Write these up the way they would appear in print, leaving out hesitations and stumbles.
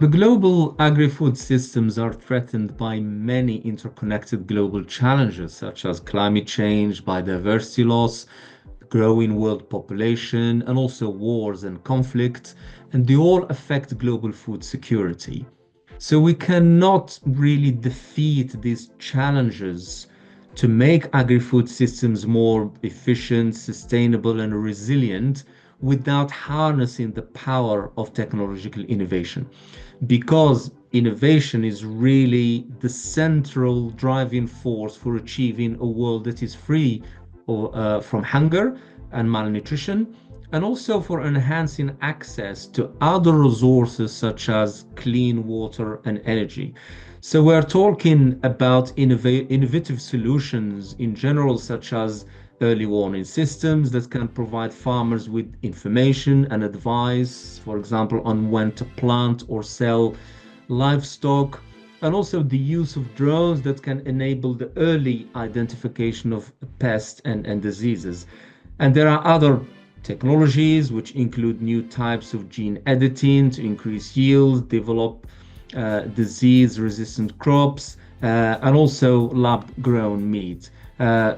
The global agri-food systems are threatened by many interconnected global challenges, such as climate change, biodiversity loss, growing world population, and also wars and conflicts, and they all affect global food security. So we cannot really defeat these challenges to make agri-food systems more efficient, sustainable, and resilient without harnessing the power of technological innovation. Because innovation is really the central driving force for achieving a world that is free from hunger and malnutrition, and also for enhancing access to other resources such as clean water and energy. So we're talking about innovative solutions in general, such as early warning systems that can provide farmers with information and advice, for example, on when to plant or sell livestock, and also the use of drones that can enable the early identification of pests and diseases. And there are other technologies which include new types of gene editing to increase yield, develop disease-resistant crops, and also lab-grown meat.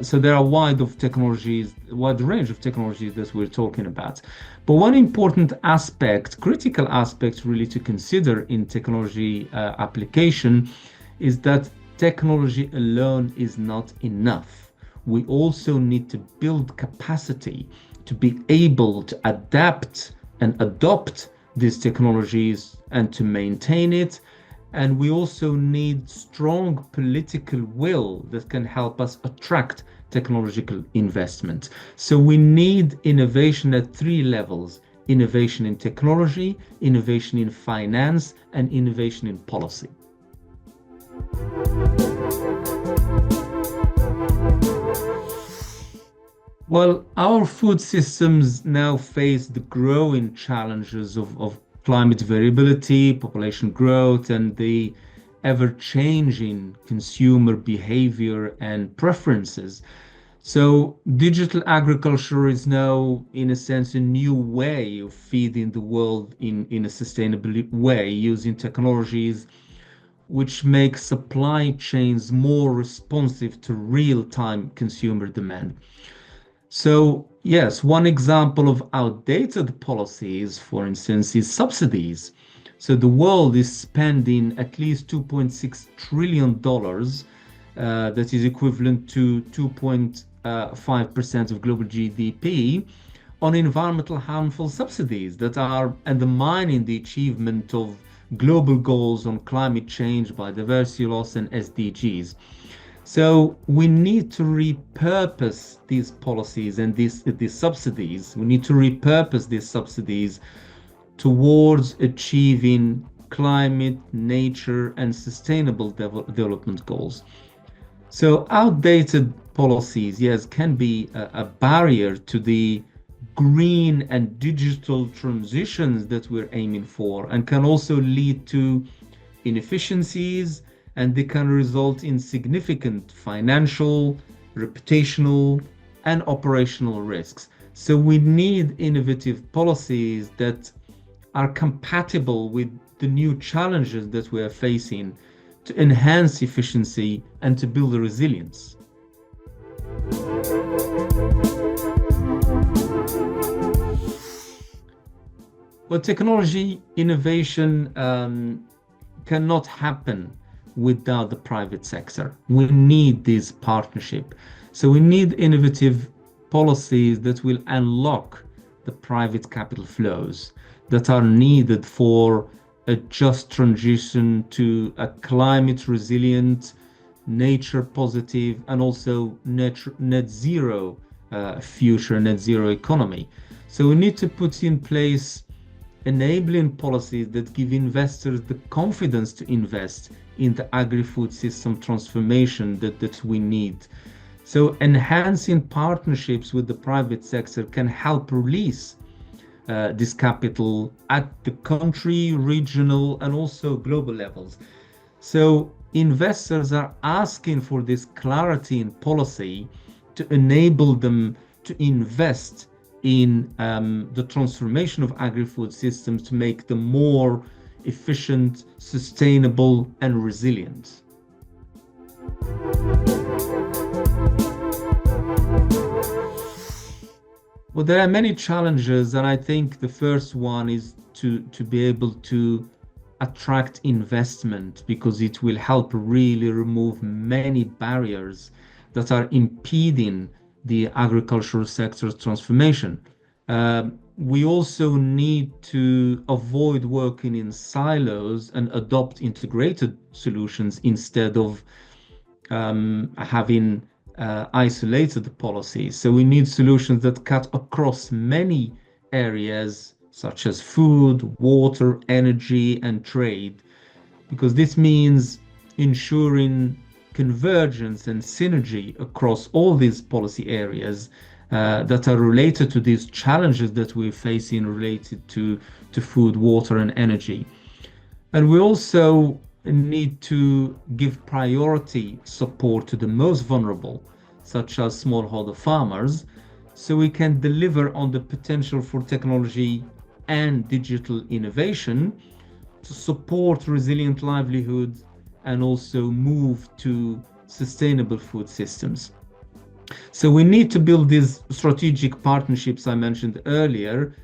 So there are wide range of technologies that we're talking about. But one important aspect, critical aspect really to consider in technology application is that technology alone is not enough. We also need to build capacity to be able to adapt and adopt these technologies and to maintain it. And we also need strong political will that can help us attract technological investment. So we need innovation at three levels: innovation in technology, innovation in finance, and innovation in policy. Well, our food systems now face the growing challenges of climate variability, population growth, and the ever-changing consumer behavior and preferences. So digital agriculture is now, in a sense, a new way of feeding the world in a sustainable way, using technologies which make supply chains more responsive to real-time consumer demand. So yes, one example of outdated policies, for instance, is subsidies. So the world is spending at least $2.6 trillion, that is equivalent to 2.5% of global GDP, on environmental harmful subsidies that are undermining the achievement of global goals on climate change, biodiversity loss, and SDGs. So we need to repurpose these policies and these subsidies. We need to repurpose these subsidies towards achieving climate, nature, and sustainable development goals. So outdated policies, yes, can be a barrier to the green and digital transitions that we're aiming for, and can also lead to inefficiencies, and they can result in significant financial, reputational, and operational risks. So we need innovative policies that are compatible with the new challenges that we are facing to enhance efficiency and to build resilience. Well, technology innovation cannot happen without the private sector. We need this partnership. So we need innovative policies that will unlock the private capital flows that are needed for a just transition to a climate resilient, nature positive, and also net zero future, net zero economy. So we need to put in place enabling policies that give investors the confidence to invest in the agri-food system transformation that we need. So enhancing partnerships with the private sector can help release this capital at the country, regional, and also global levels. So investors are asking for this clarity in policy to enable them to invest in the transformation of agri-food systems to make them more efficient, sustainable, and resilient. Well, there are many challenges, and I think the first one is to be able to attract investment because it will help really remove many barriers that are impeding the agricultural sector's transformation. We also need to avoid working in silos and adopt integrated solutions instead of having isolated policies. So we need solutions that cut across many areas, such as food, water, energy, and trade, because this means ensuring convergence and synergy across all these policy areas that are related to these challenges that we're facing related to food, water, and energy. And we also need to give priority support to the most vulnerable, such as smallholder farmers, so we can deliver on the potential for technology and digital innovation to support resilient livelihoods and also move to sustainable food systems. So we need to build these strategic partnerships I mentioned earlier,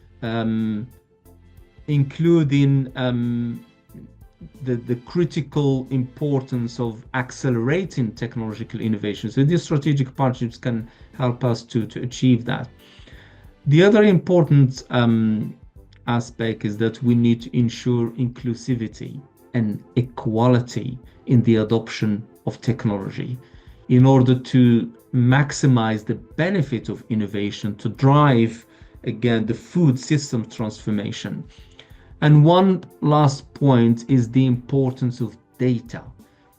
including the critical importance of accelerating technological innovation. So these strategic partnerships can help us to achieve that. The other important aspect is that we need to ensure inclusivity and equality in the adoption of technology in order to maximize the benefit of innovation to drive, again, the food system transformation. And one last point is the importance of data.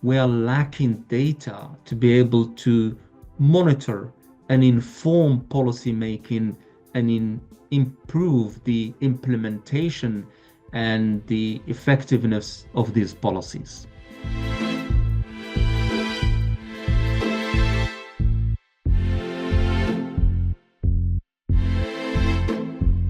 We are lacking data to be able to monitor and inform policy making and improve the implementation and the effectiveness of these policies.